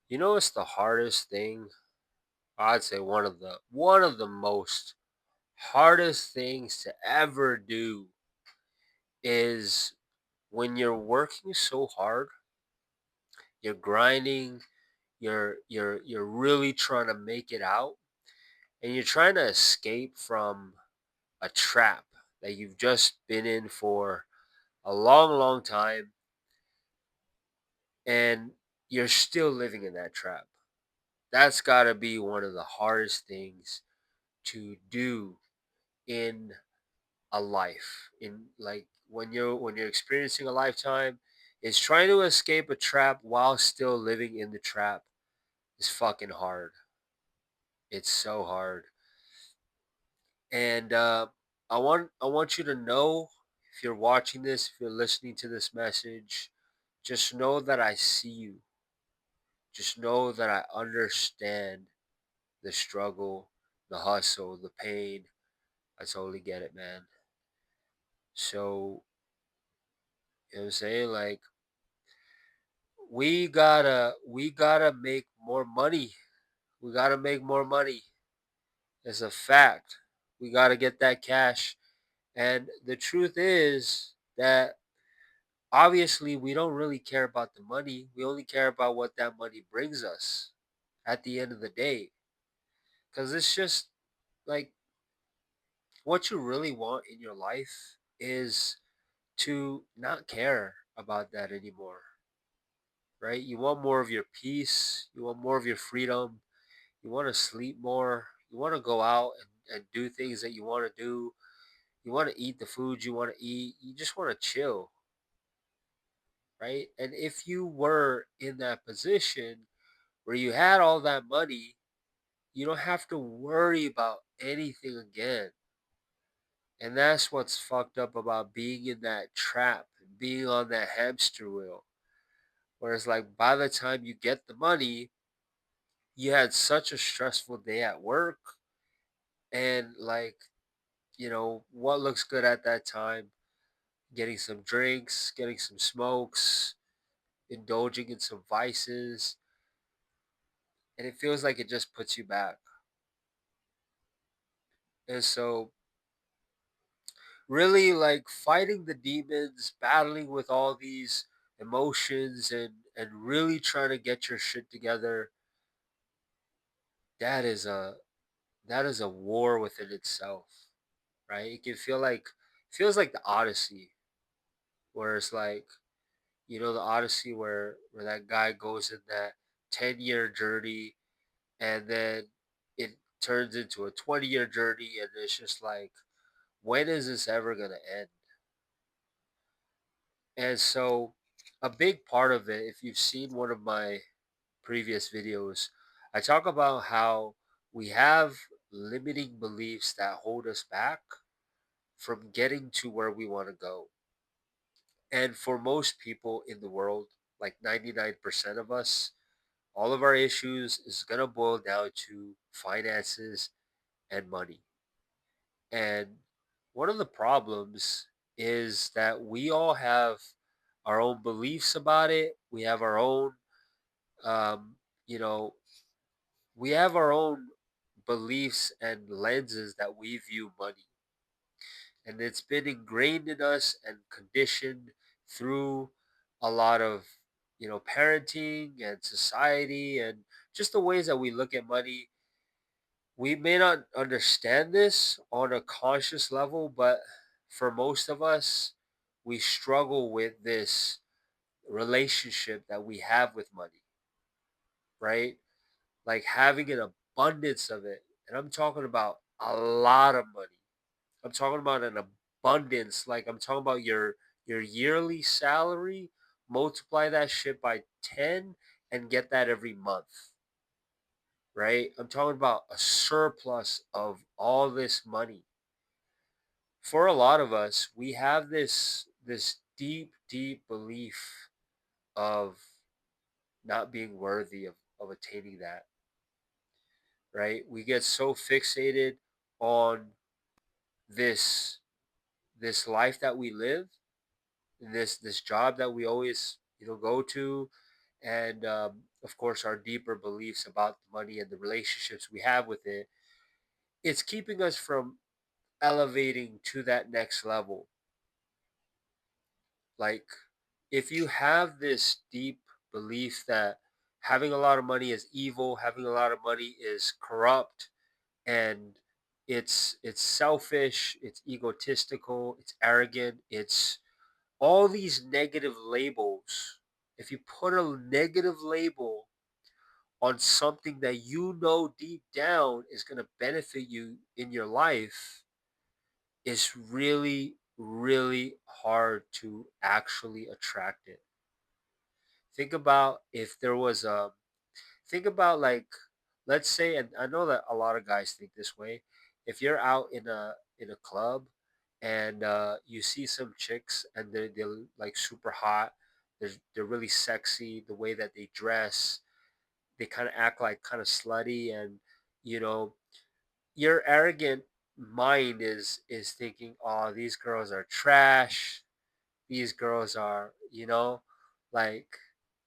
You know, it's the hardest thing. I'd say one of the most hardest things to ever do is when you're working so hard, you're grinding, you're really trying to make it out, and you're trying to escape from a trap that you've just been in for a long, long time, and you're still living in that trap. That's got to be one of the hardest things to do in a life, in like when you're experiencing a lifetime, is trying to escape a trap while still living in the trap is fucking hard. It's so hard. And I want you to know, if you're watching this, if you're listening to this message, just know that I see you. Just know that I understand the struggle, the hustle, the pain. I totally get it, man. So, you know what I'm saying? Like, we gotta make more money. We gotta make more money. It's a fact. We gotta get that cash. And the truth is that obviously we don't really care about the money. We only care about what that money brings us at the end of the day. Because it's just like what you really want in your life is to not care about that anymore, right? You want more of your peace, you want more of your freedom, you want to sleep more, you want to go out and do things that you want to do, you want to eat the food you want to eat, you just want to chill, right? And if you were in that position where you had all that money, you don't have to worry about anything again. And that's what's fucked up about being in that trap, being on that hamster wheel. Whereas, like, by the time you get the money, you had such a stressful day at work. And, like, what looks good at that time? Getting some drinks, getting some smokes, indulging in some vices. And it feels like it just puts you back. And so, really, like, fighting the demons, battling with all these emotions, and really trying to get your shit together, that is a war within itself, right? It can feels like the Odyssey, where it's like, the Odyssey, where that guy goes in that 10-year journey, and then it turns into a 20-year journey, and it's just like, when is this ever gonna end? And so, a big part of it, if you've seen one of my previous videos, I talk about how we have limiting beliefs that hold us back from getting to where we want to go. And for most people in the world, like 99% of us, all of our issues is going to boil down to finances and money. And one of the problems is that we all have our own beliefs about it. We have our own, um, you know, we have our own beliefs and lenses that we view money. And it's been ingrained in us and conditioned through a lot of, parenting and society and just the ways that we look at money. We may not understand this on a conscious level, but for most of us, we struggle with this relationship that we have with money, right? Like having an abundance of it. And I'm talking about a lot of money. I'm talking about an abundance. Like, I'm talking about your yearly salary, multiply that shit by 10 and get that every month, right? I'm talking about a surplus of all this money. For a lot of us, we have this deep, deep belief of not being worthy of attaining that, right? We get so fixated on this this life that we live, this job that we always, go to, and of course our deeper beliefs about money and the relationships we have with it, it's keeping us from elevating to that next level. Like, if you have this deep belief that having a lot of money is evil, having a lot of money is corrupt, and it's selfish, it's egotistical, it's arrogant, it's all these negative labels. If you put a negative label on something that you know deep down is going to benefit you in your life, it's really, really hard to actually attract it. Think about if there was a, think about like, let's say, and I know that a lot of guys think this way. If you're out in a club and you see some chicks and they're like super hot, they're really sexy, the way that they dress, they kind of act like kind of slutty, and you know your arrogant mind is thinking, oh, these girls are trash, these girls are, like,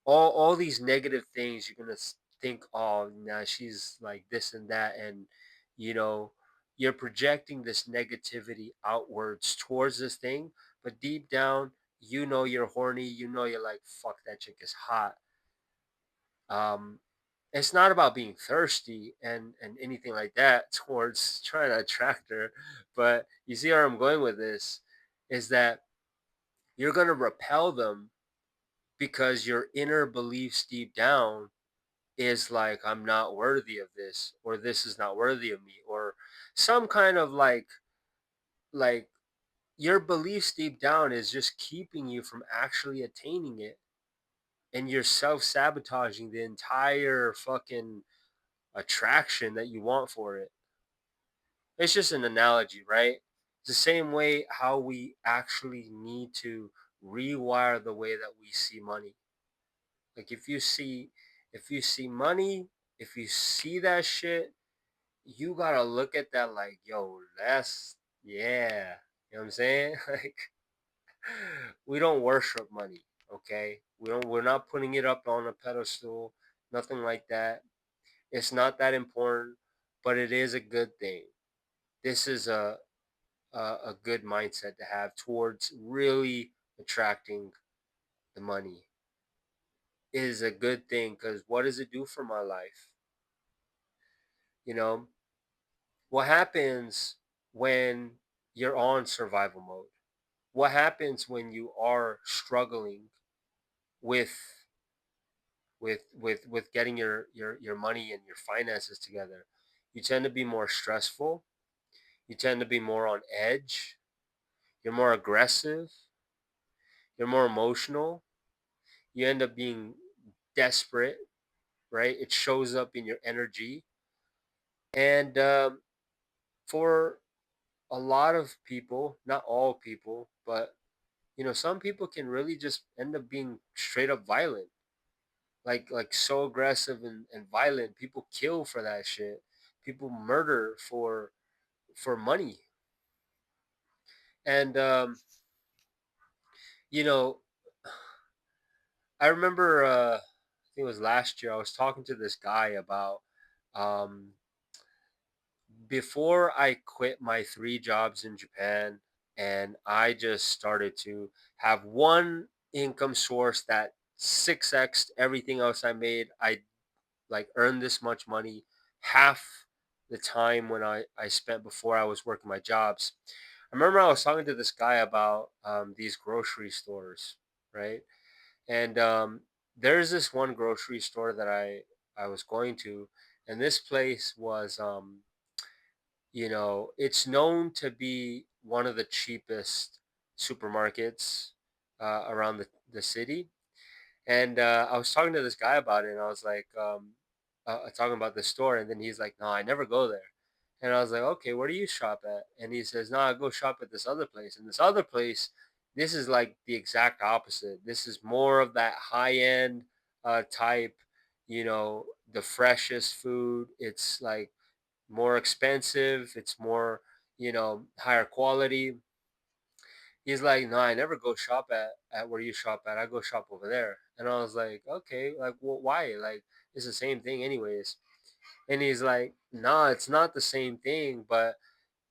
all these negative things. You're gonna think, oh, now she's like this and that, and you know you're projecting this negativity outwards towards this thing, but deep down, you're horny, you're like, fuck, that chick is hot. um it's not about being thirsty and anything like that towards trying to attract her, but you see where I'm going with this, is that you're going to repel them because your inner beliefs deep down is like, I'm not worthy of this, or this is not worthy of me, or some kind of like your beliefs deep down is just keeping you from actually attaining it, and you're self-sabotaging the entire fucking attraction that you want for it. It's just an analogy, right? It's the same way how we actually need to rewire the way that we see money. Like, if you see money, if you see that shit, you gotta look at that like, yo, that's, yeah. You know what I'm saying? Like, we don't worship money, okay? We're not putting it up on a pedestal, nothing like that. It's not that important, but it is a good thing. This is a good mindset to have towards really attracting the money. It is a good thing, because what does it do for my life? You know, what happens when you're on survival mode? What happens when you are struggling with with getting your money and your finances together? You tend to be more stressful, you tend to be more on edge, you're more aggressive, you're more emotional, you end up being desperate, right? It shows up in your energy. And for a lot of people, not all people, but some people can really just end up being straight up violent, like so aggressive and violent. People kill for that shit. People murder for money. And you know, I remember I think it was last year I was talking to this guy about um before I quit my three jobs in Japan, and I just started to have one income source that 6x everything else I made. I like earned this much money, half the time when I spent before I was working my jobs. I remember I was talking to this guy about these grocery stores, right? And there's this one grocery store that I was going to, and this place was it's known to be one of the cheapest supermarkets around the city. And I was talking to this guy about it, and I was like, talking about the store, and then he's like, "No, I never go there." And I was like, "Okay, where do you shop at?" And he says, "No, I go shop at this other place." And this other place, this is like the exact opposite. This is more of that high end type, the freshest food. It's like more expensive. It's more, higher quality. He's like, no, I never go shop at where you shop at. I go shop over there. And I was like, okay, like, well, why? Like, it's the same thing, anyways. And he's like, nah, it's not the same thing. But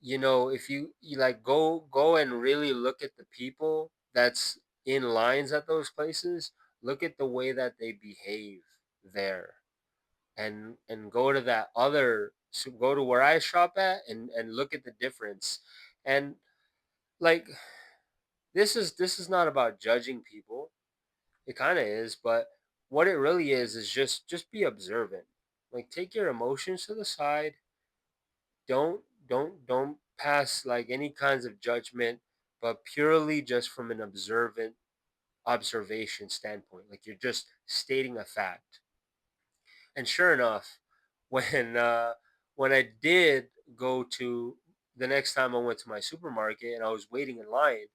if you like go and really look at the people that's in lines at those places, look at the way that they behave there, and go to that other, so go to where I shop at, and look at the difference. And like, this is not about judging people. It kind of is, but what it really is just be observant. Like, take your emotions to the side. Don't pass like any kinds of judgment, but purely just from an observant observation standpoint. Like, you're just stating a fact. And sure enough, when I did go to the next time I went to my supermarket and I was waiting in line,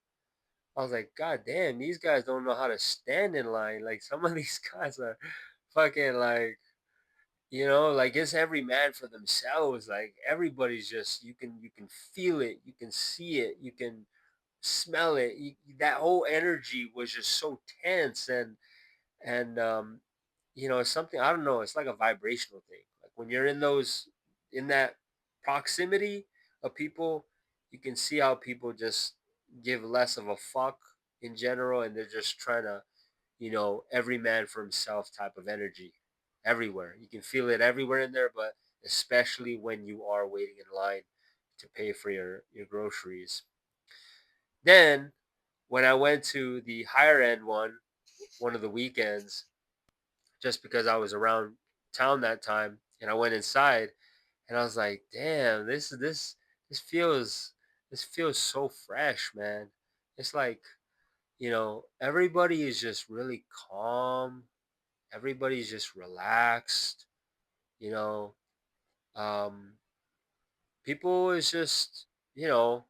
I was like, God damn, these guys don't know how to stand in line. Like, some of these guys are fucking like, like, it's every man for themselves. Like, everybody's just, you can feel it, you can see it, you can smell it. That whole energy was just so tense. And it's something, I don't know, it's like a vibrational thing. Like, when you're in that proximity of people, you can see how people just give less of a fuck in general, and they're just trying to, every man for himself type of energy everywhere. You can feel it everywhere in there, but especially when you are waiting in line to pay for your groceries. Then when I went to the higher end one of the weekends, just because I was around town that time, and I went inside, and I was like, damn, this feels this feels so fresh, man. It's like, everybody is just really calm. Everybody's just relaxed, you know. Um, People is just, you know,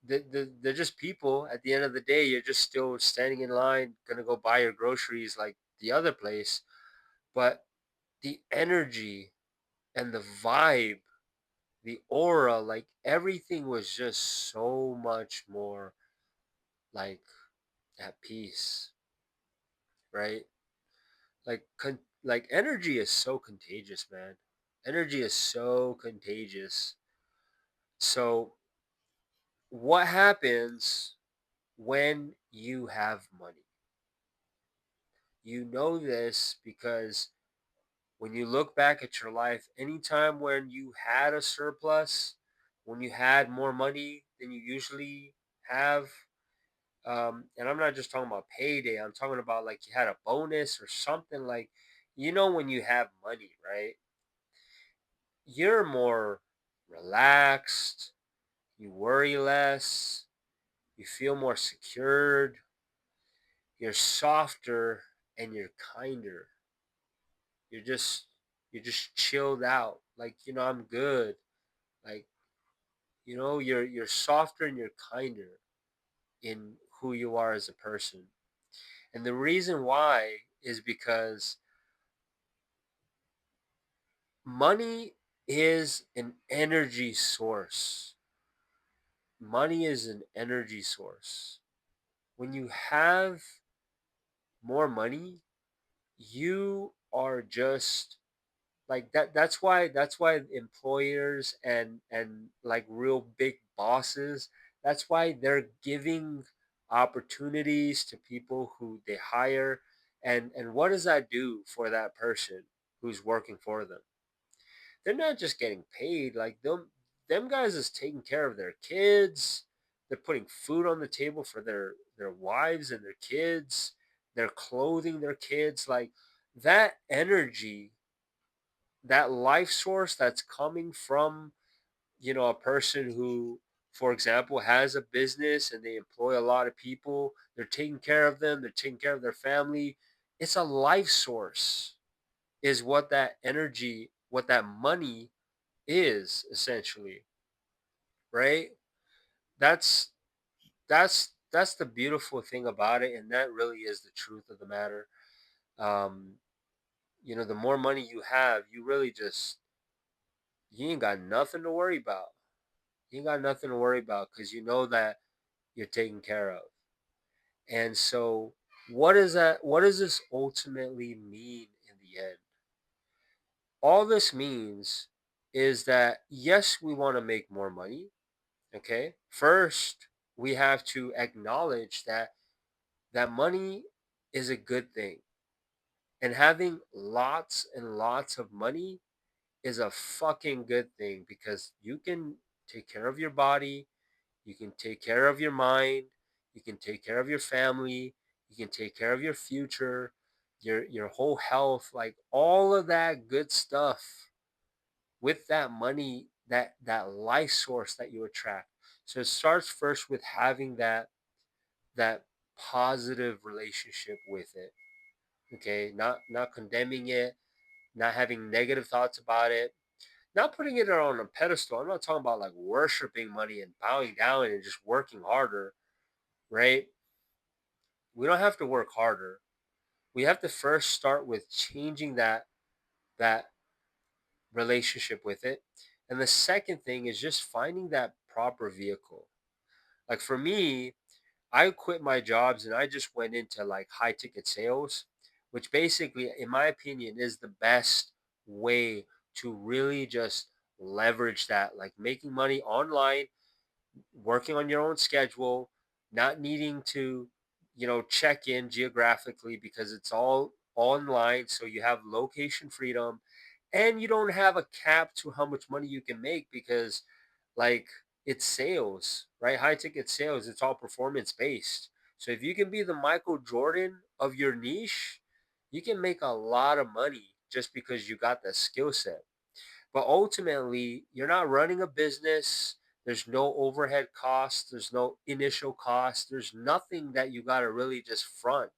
they're just people. At the end of the day, you're just still standing in line, gonna go buy your groceries like the other place. But the energy and the vibe, the aura, like, everything was just so much more like at peace, right? Like energy is so contagious, man. Energy is so contagious. So what happens when you have money? You know this because when you look back at your life, anytime when you had a surplus, when you had more money than you usually have, and I'm not just talking about payday, I'm talking about like you had a bonus or something, like, when you have money, right? You're more relaxed, you worry less, you feel more secured, you're softer, and you're kinder. You're just you're just chilled out. Like, I'm good. Like, you're softer and you're kinder in who you are as a person. And the reason why is because money is an energy source. Money is an energy source. When you have more money, you are just like that. That's why employers and like real big bosses, that's why they're giving opportunities to people who they hire. And what does that do for that person who's working for them? They're not just getting paid. Like, them guys is taking care of their kids. They're putting food on the table for their wives and their kids. They're clothing their kids. Like, that energy, that life source that's coming from, a person who, for example, has a business and they employ a lot of people, they're taking care of them, they're taking care of their family. It's a life source, is what that energy, what that money is, essentially, right? That's that's the beautiful thing about it, and that really is the truth of the matter. um the more money you have, you really just, you ain't got nothing to worry about. You ain't got nothing to worry about, because you know that you're taken care of. And so What does this ultimately mean in the end? All this means is that yes, we want to make more money. Okay. First, we have to acknowledge that money is a good thing. And having lots and lots of money is a fucking good thing because you can take care of your body, you can take care of your mind, you can take care of your family, you can take care of your future, your whole health, like all of that good stuff with that money, that life source that you attract. So it starts first with having that positive relationship with it. Okay, not condemning it, not having negative thoughts about it, not putting it on a pedestal. I'm not talking about like worshiping money and bowing down and just working harder, right? We don't have to work harder. We have to first start with changing that relationship with it. And the second thing is just finding that proper vehicle. Like for me, I quit my jobs and I just went into like high ticket sales, which basically, in my opinion, is the best way to really just leverage that, like making money online, working on your own schedule, not needing to, check in geographically because it's all online. So you have location freedom and you don't have a cap to how much money you can make because, like, it's sales, right? High ticket sales, it's all performance based. So if you can be the Michael Jordan of your niche, you can make a lot of money just because you got the skill set. But ultimately, you're not running a business. There's no overhead costs. There's no initial costs. There's nothing that you got to really just front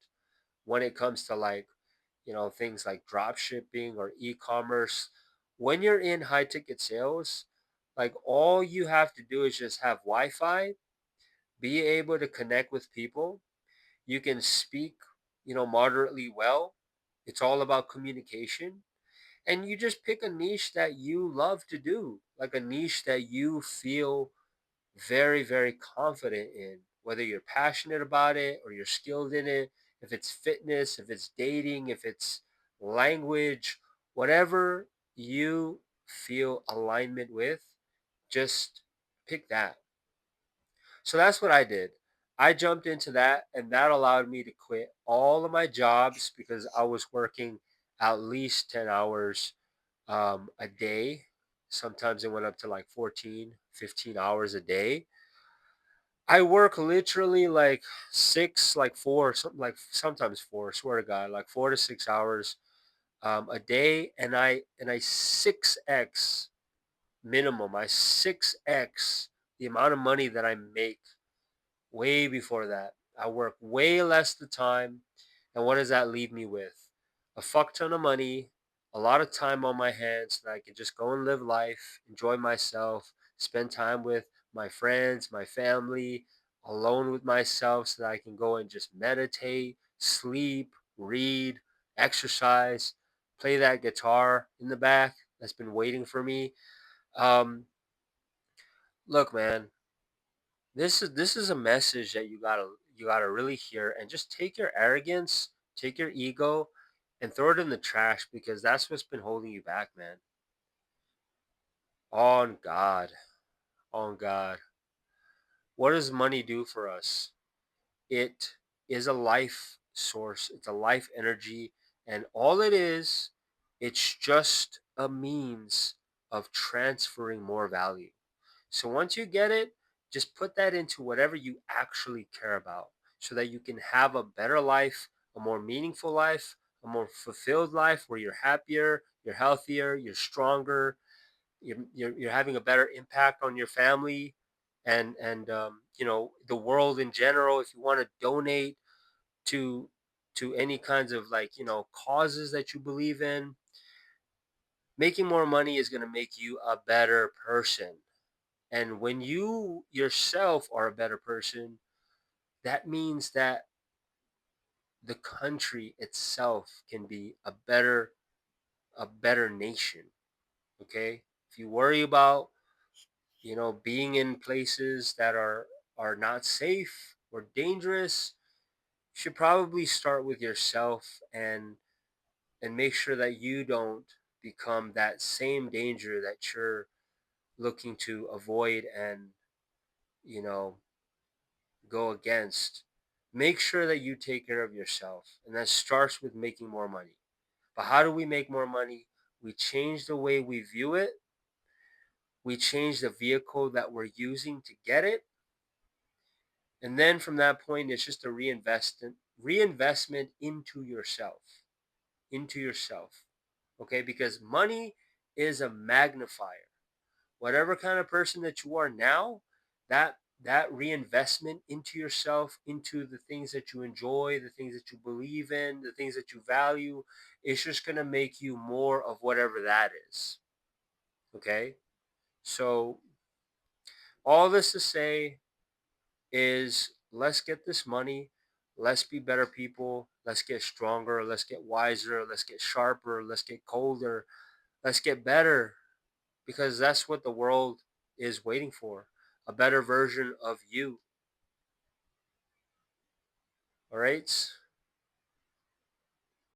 when it comes to like, things like drop shipping or e-commerce. When you're in high ticket sales, like all you have to do is just have Wi-Fi, be able to connect with people. You can speak, moderately well. It's all about communication, and you just pick a niche that you love to do, like a niche that you feel very, very confident in, whether you're passionate about it or you're skilled in it. If it's fitness, if it's dating, if it's language, whatever you feel alignment with, just pick that. So that's what I did. I jumped into that, and that allowed me to quit all of my jobs because I was working at least 10 hours a day. Sometimes it went up to like 14, 15 hours a day. I work literally like six, like four, something like sometimes four, swear to God, like 4 to 6 hours a day. And I 6x minimum, I 6x the amount of money that I make way before that. I work way less the time. And what does that leave me with? A fuck ton of money, a lot of time on my hands that I can just go and live life, enjoy myself, spend time with my friends, my family, alone with myself so that I can go and just meditate, sleep, read, exercise, play that guitar in the back that's been waiting for me. Um, Look, man, this is a message that you gotta really hear, and just take your arrogance, take your ego, and throw it in the trash because that's what's been holding you back, man. On God, on God. What does money do for us? It is a life source. It's a life energy, and all it is, it's just a means of transferring more value. So once you get it, just put that into whatever you actually care about so that you can have a better life, a more meaningful life, a more fulfilled life where you're happier, you're healthier, you're stronger, you're having a better impact on your family and the world in general. If you want to donate to any kinds of like causes that you believe in, making more money is going to make you a better person. And when you yourself are a better person, that means that the country itself can be a better nation. Okay? If you worry about, being in places that are not safe or dangerous, should probably start with yourself, and make sure that you don't become that same danger that you're looking to avoid and, you know, go against. Make sure that you take care of yourself, and that starts with making more money. But how do we make more money? We change the way we view it. We change the vehicle that we're using to get it. And then from that point, it's just a reinvestment into yourself, into yourself. Okay. Because money is a magnifier. Whatever kind of person that you are now, that reinvestment into yourself, into the things that you enjoy, the things that you believe in, the things that you value, it's just going to make you more of whatever that is. Okay. So all this to say is, let's get this money. Let's be better people. Let's get stronger. Let's get wiser. Let's get sharper. Let's get colder. Let's get better, because that's what the world is waiting for, a better version of you. All right.